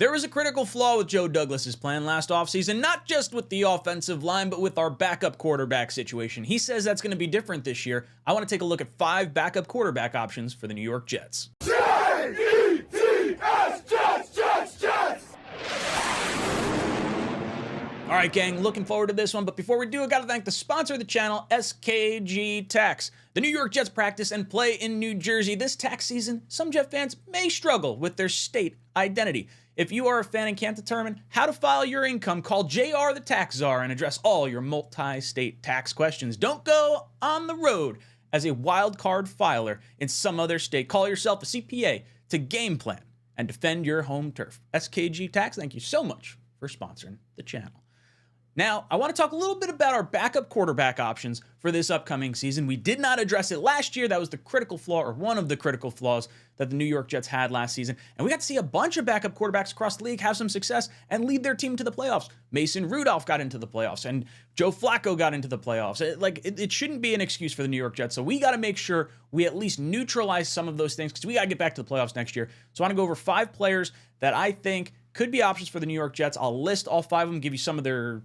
There was a critical flaw with Joe Douglas's plan last offseason, not just with the offensive line, but with our backup quarterback situation. He says that's going to be different this year. I want to take a look at 5 backup quarterback options for the New York Jets. Jets, Jets, Jets! All right, gang, looking forward to this one. But before we do, I got to thank the sponsor of the channel, SKG Tax. The New York Jets practice and play in New Jersey. This tax season, some Jet fans may struggle with their state identity. If you are a fan and can't determine how to file your income, call JR the Tax Czar and address all your multi-state tax questions. Don't go on the road as a wild card filer in some other state. Call yourself a CPA to game plan and defend your home turf. SKG Tax, thank you so much for sponsoring the channel. Now, I want to talk a little bit about our backup quarterback options for this upcoming season. We did not address it last year. That was the critical flaw, or one of the critical flaws that the New York Jets had last season. And we got to see a bunch of backup quarterbacks across the league have some success and lead their team to the playoffs. Mason Rudolph got into the playoffs, and Joe Flacco got into the playoffs. It shouldn't be an excuse for the New York Jets. So we got to make sure we at least neutralize some of those things, because we got to get back to the playoffs next year. So I want to go over 5 players that I think could be options for the New York Jets. I'll list all 5 of them, give you some of their,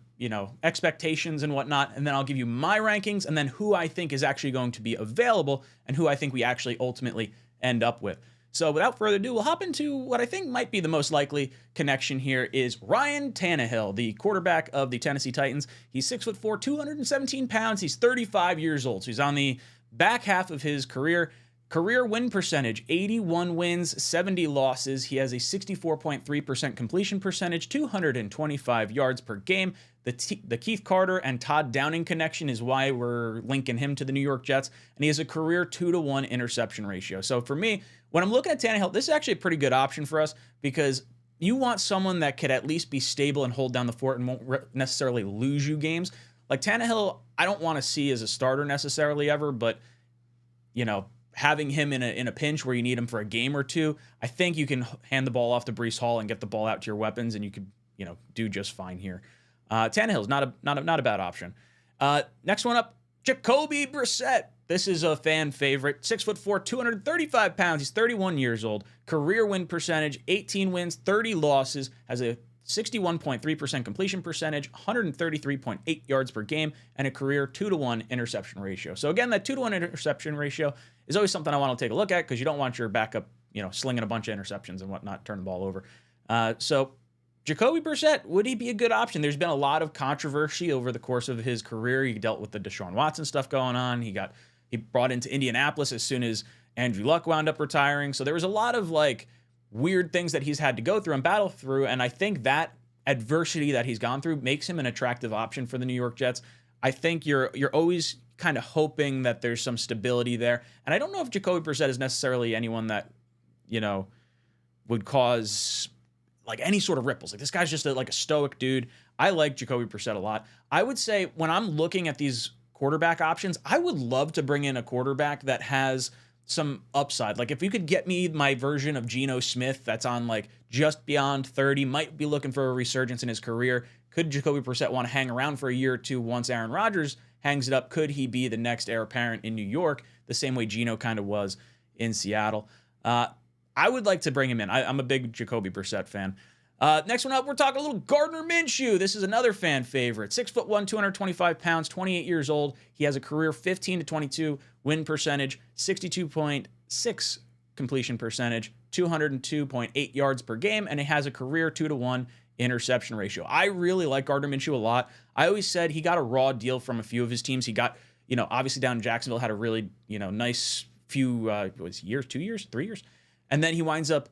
expectations and whatnot, and then I'll give you my rankings and then who I think is actually going to be available and who I think we actually ultimately end up with. So without further ado, we'll hop into what I think might be the most likely connection here is Ryan Tannehill, the quarterback of the Tennessee Titans. He's 6'4", 217 pounds. He's 35 years old. So he's on the back half of his career. Career win percentage, 81 wins, 70 losses. He has a 64.3% completion percentage, 225 yards per game. The Keith Carter and Todd Downing connection is why we're linking him to the New York Jets. And he has a career 2-to-1 interception ratio. So for me, when I'm looking at Tannehill, this is actually a pretty good option for us, because you want someone that could at least be stable and hold down the fort and won't necessarily lose you games. Like Tannehill, I don't want to see as a starter necessarily ever, but, having him in a pinch where you need him for a game or two, I think you can hand the ball off to Breece Hall and get the ball out to your weapons, and you could, do just fine here. Tannehill's not a bad option. Next one up, Jacoby Brissett. This is a fan favorite. 6'4", 235 pounds. He's 31 years old. Career win percentage, 18 wins, 30 losses. Has a 61.3% completion percentage, 133.8 yards per game, and a career 2-to-1 interception ratio. So again, that 2-to-1 interception ratio is always something I want to take a look at, because you don't want your backup, slinging a bunch of interceptions and whatnot, turn the ball over. So Jacoby Brissett, would he be a good option? There's been a lot of controversy over the course of his career. He dealt with the Deshaun Watson stuff going on. He brought into Indianapolis as soon as Andrew Luck wound up retiring. So there was a lot of weird things that he's had to go through and battle through, and I think that adversity that he's gone through makes him an attractive option for the New York Jets. I think you're always kind of hoping that there's some stability there, and I don't know if Jacoby Brissett is necessarily anyone that would cause any sort of ripples. This guy's just a stoic dude. I like Jacoby Brissett a lot. I would say when I'm looking at these quarterback options, I would love to bring in a quarterback that has some upside. If you could get me my version of Geno Smith that's on just beyond 30, might be looking for a resurgence in his career. Could Jacoby Brissett want to hang around for a year or two once Aaron Rodgers hangs it up? Could he be the next heir apparent in New York, the same way Geno kind of was in Seattle? I would like to bring him in. I'm a big Jacoby Brissett fan. Next one up, we're talking a little Gardner Minche. This is another fan favorite. 6'1", 225 pounds, 28 years old. He has a career 15-22 win percentage, 62.6 completion percentage, 202.8 yards per game, and he has a career 2-to-1 interception ratio. I really like Gardner Minshew a lot. I always said he got a raw deal from a few of his teams. He got, obviously down in Jacksonville, had a really, nice few, 2 years, 3 years. And then he winds up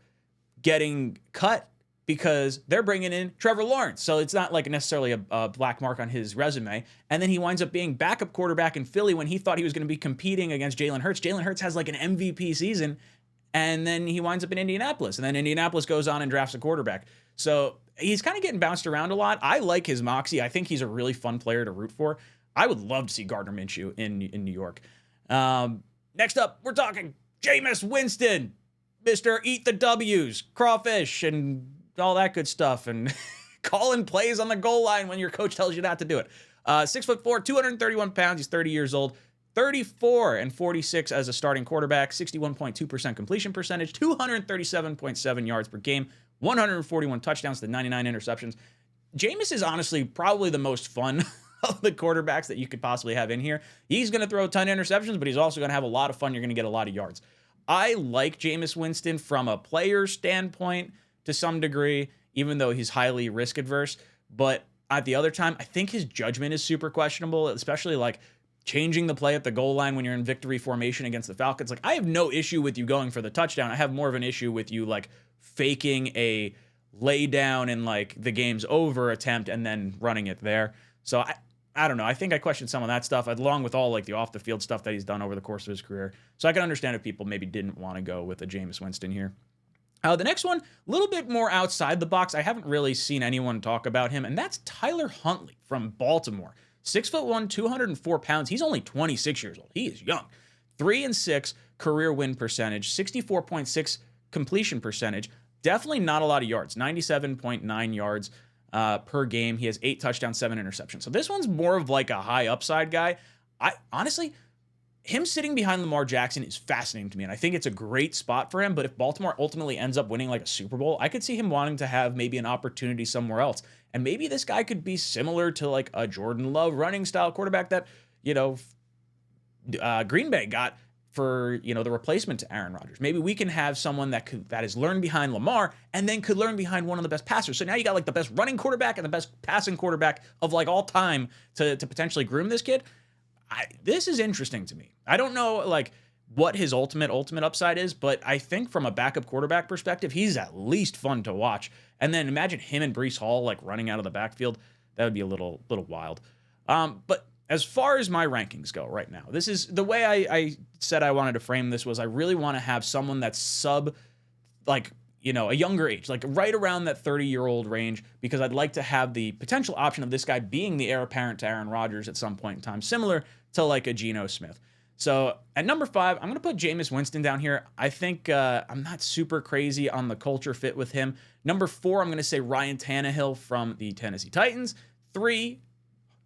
getting cut because they're bringing in Trevor Lawrence. So it's not necessarily a black mark on his resume. And then he winds up being backup quarterback in Philly when he thought he was going to be competing against Jalen Hurts. Jalen Hurts has an MVP season, and then he winds up in Indianapolis. And then Indianapolis goes on and drafts a quarterback. So he's kind of getting bounced around a lot. I like his moxie. I think he's a really fun player to root for. I would love to see Gardner Minshew in New York. Next up, we're talking Jamus Winston, Mr. Eat the W's, crawfish, and all that good stuff, and calling plays on the goal line when your coach tells you not to do it. 6'4", 231 pounds. He's 30 years old. 34-46 as a starting quarterback. 61.2% completion percentage. 237.7 yards per game. 141 touchdowns to 99 interceptions. Jamus is honestly probably the most fun of the quarterbacks that you could possibly have in here. He's going to throw a ton of interceptions, but he's also going to have a lot of fun. You're going to get a lot of yards. I like Jamus Winston from a player standpoint to some degree, even though he's highly risk adverse. But at the other time, I think his judgment is super questionable, especially like changing the play at the goal line when you're in victory formation against the Falcons. Like, I have no issue with you going for the touchdown. I have more of an issue with you like faking a lay down and like the game's over attempt and then running it there. So I don't know. I think I questioned some of that stuff along with all like the off the field stuff that he's done over the course of his career. So I can understand if people maybe didn't want to go with a Jamus Winston here. The next one, a little bit more outside the box. I haven't really seen anyone talk about him, and that's Tyler Huntley from Baltimore. 6'1", 204 pounds. He's only 26 years old. He is young. 3-6 career win percentage, 64.6 completion percentage. Definitely not a lot of yards, 97.9 yards per game. He has 8 touchdowns, 7 interceptions. So this one's more of like a high upside guy. Honestly, him sitting behind Lamar Jackson is fascinating to me, and I think it's a great spot for him. But if Baltimore ultimately ends up winning like a Super Bowl, I could see him wanting to have maybe an opportunity somewhere else. And maybe this guy could be similar to like a Jordan Love running style quarterback that, Green Bay got for, the replacement to Aaron Rodgers. Maybe we can have someone that has learned behind Lamar and then could learn behind one of the best passers. So now you got like the best running quarterback and the best passing quarterback of like all time to potentially groom this kid. This is interesting to me. I don't know like what his ultimate upside is, but I think from a backup quarterback perspective, he's at least fun to watch. And then imagine him and Breece Hall like running out of the backfield. That would be a little wild. But as far as my rankings go right now, this is the way I said I wanted to frame this was I really want to have someone that's sub like, a younger age, like right around that 30-year-old range, because I'd like to have the potential option of this guy being the heir apparent to Aaron Rodgers at some point in time, similar to like a Geno Smith. So at number 5, I'm going to put Jamus Winston down here. I think I'm not super crazy on the culture fit with him. Number 4, I'm going to say Ryan Tannehill from the Tennessee Titans. 3,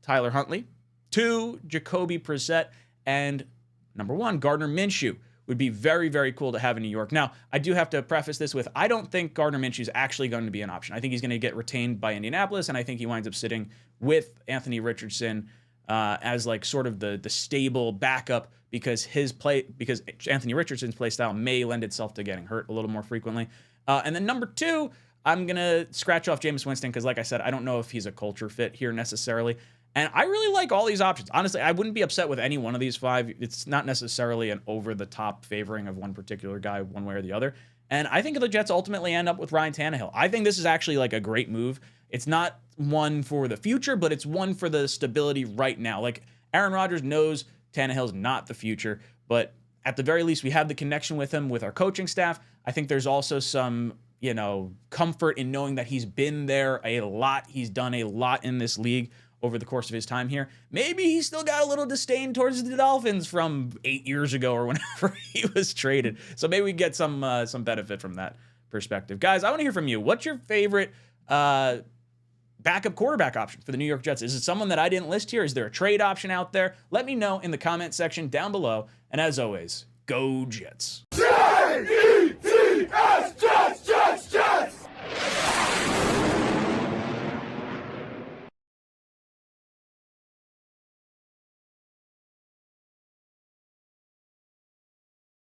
Tyler Huntley. 2, Jacoby Brissett. And number 1, Gardner Minshew. Would be very, very cool to have in New York. Now, I do have to preface this with, I don't think Gardner Minshew is actually going to be an option. I think he's going to get retained by Indianapolis, and I think he winds up sitting with Anthony Richardson as like sort of the stable backup because Anthony Richardson's play style may lend itself to getting hurt a little more frequently. And then number 2, I'm going to scratch off Jamus Winston because, like I said, I don't know if he's a culture fit here necessarily. And I really like all these options. Honestly, I wouldn't be upset with any one of these 5. It's not necessarily an over-the-top favoring of one particular guy one way or the other. And I think the Jets ultimately end up with Ryan Tannehill. I think this is actually like a great move. It's not one for the future, but it's one for the stability right now. Like Aaron Rodgers knows Tannehill's not the future, but at the very least, we have the connection with him with our coaching staff. I think there's also some, comfort in knowing that he's been there a lot. He's done a lot in this league over the course of his time here. Maybe he's still got a little disdain towards the Dolphins from 8 years ago or whenever he was traded. So maybe we get some benefit from that perspective. Guys, I want to hear from you. What's your favorite backup quarterback option for the New York Jets? Is it someone that I didn't list here? Is there a trade option out there? Let me know in the comment section down below. And as always, go Jets.